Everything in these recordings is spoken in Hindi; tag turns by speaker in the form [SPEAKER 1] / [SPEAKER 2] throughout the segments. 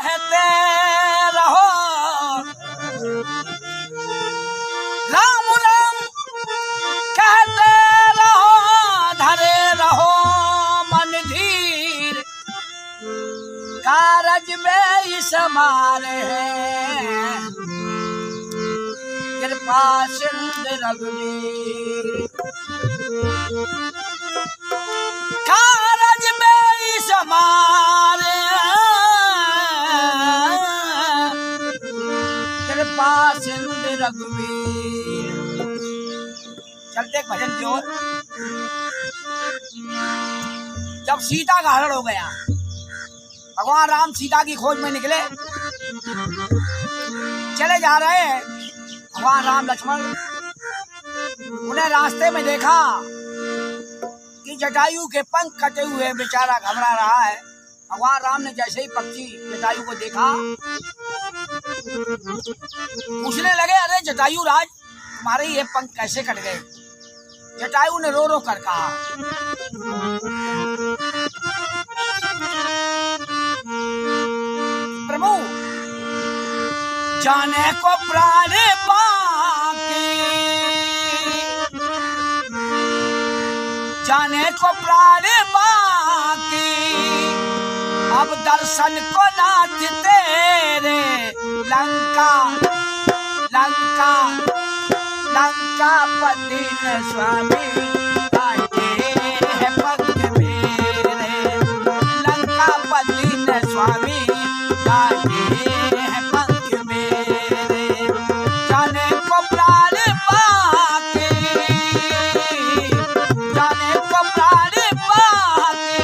[SPEAKER 1] कहते रहो राम राम कहते रहो, धरे रहो मन धीर, कारज में समारे हैं कृपा सिंधु रघुवीर। कारज में समारे कृपा सिंधु रघुवीर। चलते एक भजन की ओर। जब सीता का हरण हो गया, भगवान राम सीता की खोज में निकले, चले जा रहे हैं। भगवान राम लक्ष्मण उन्हें रास्ते में देखा कि जटायु के पंख कटे हुए, बेचारा घबरा रहा है। भगवान राम ने जैसे ही पक्षी जटायु को देखा, पूछने लगे, अरे जटायु राज, तुम्हारे ये पंख कैसे कट गए? जटायु ने रो रो कर कहा, प्रभु जाने को प्राण बाकी, जाने को प्राण बाकी, अब दर्शन को नाथ तेरे, लंका लंका लंका पति न स्वामी, काटे है पंख मेरे, लंका पति न स्वामी, काटे है पंख मेरे। जाने को प्राण बाकी, जाने को प्राण बाकी,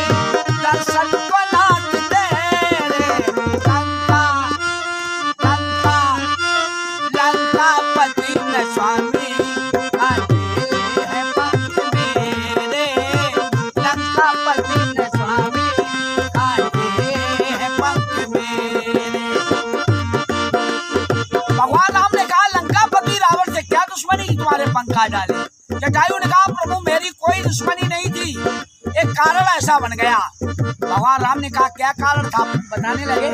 [SPEAKER 1] दर्शन को नाथ तेरे, लंका लंका लंका पति न स्वामी, तुम्हारे पंख काट डाले। जटायु ने कहा, प्रभु मेरी कोई दुश्मनी नहीं थी, एक कारण ऐसा बन गया। भगवान राम ने कहा, क्या कारण था? बताने लगे,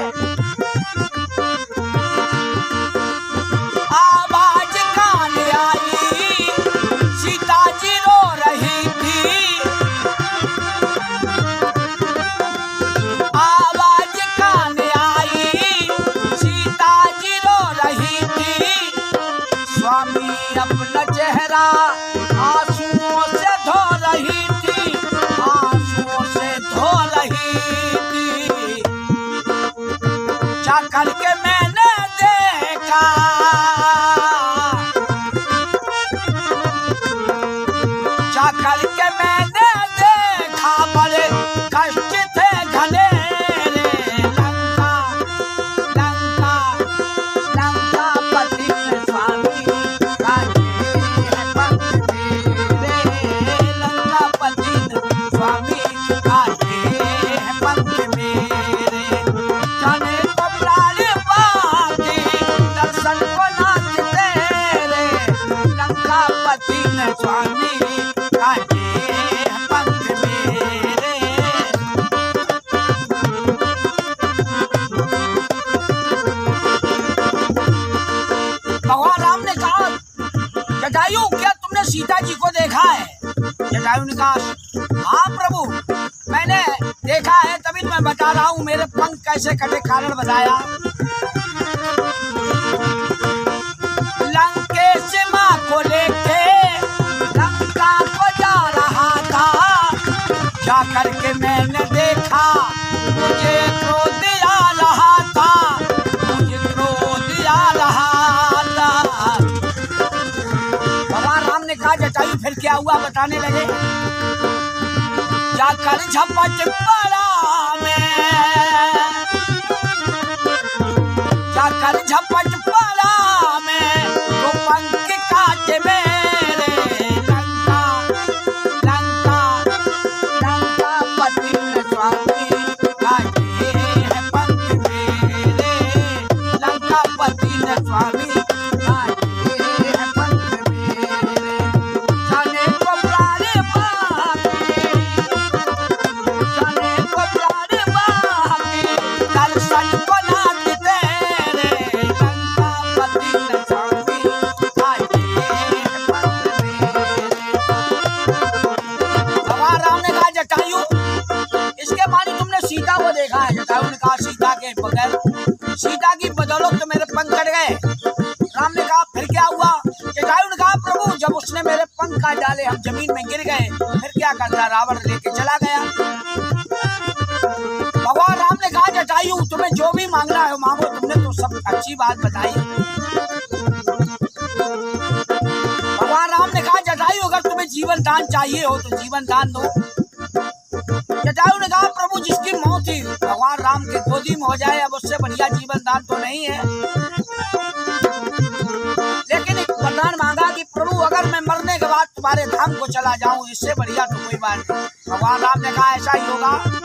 [SPEAKER 1] आवाज कान आई, सीता जी रो रही थी, आवाज कान आई, सीता जी रो रही थी, स्वामी अपना चेहरा आंसुओं से धो रही थी, आंसुओं से धो रही थी। जा करके मैंने देखा, जा करके मैंने देखा, बड़े कष्ट थे घनेरे, लंका लंका लंका पति न स्वामी, स्वामी काटे हैं पंख मेरे। जाने को प्राण बाकी, दर्शन को नाथ तेरे, लंका पति न स्वामी, काटे हैं पंख मेरे। भगवान राम ने कहा, जटायु क्या तुमने सीता जी को देखा है? जटायु ने कहा, हाँ प्रभु मैंने देखा है, तभी मैं बता रहा हूँ मेरे पंख कैसे कटे, कारण बताया। लंकेश माँ को लेके लंका को जा रहा था, जा करके मैंने देखा, मुझे क्रोध आ रहा था, मुझे क्रोध आ रहा था। भगवान राम ने कहा, जटायु फिर क्या हुआ? बताने लगे, जाकर झपट पड़ा में, जाकर झपट पड़ा में, तो पंख काटे मेरे, लंका लंका लंका पति न स्वामी, काटे हैं पंख मेरे, लंका पति न स्वामी, जाने को प्राण बाकी, दर्शन को नाथ के बगैर सीता की बदौलत तो मेरे पंख कट गए। राम ने कहा फिर क्या हुआ? जटायु ने कहा प्रभु जब उसने मेरे पंख काट डाले हम जमीन में गिर गए, फिर क्या करता? रावण लेके चला गया। भगवान राम ने कहा जटायु तुम्हें जो भी मांगना है मांगो, तुमने तो सब अच्छी बात बताई। भगवान राम ने कहा जटायु अगर तुम्हें जीवन दान चाहिए हो तो जीवन दान दो। जटायु ने कहा प्रभु जिसकी मौत ही भगवान राम के गोदी में हो जाए अब उससे बढ़िया जीवन दान तो नहीं है। लेकिन एक वरदान मांगा कि प्रभु अगर मैं मरने के बाद तुम्हारे धाम को चला जाऊं इससे बढ़िया तो कोई बात नहीं। भगवान राम ने कहा ऐसा ही होगा।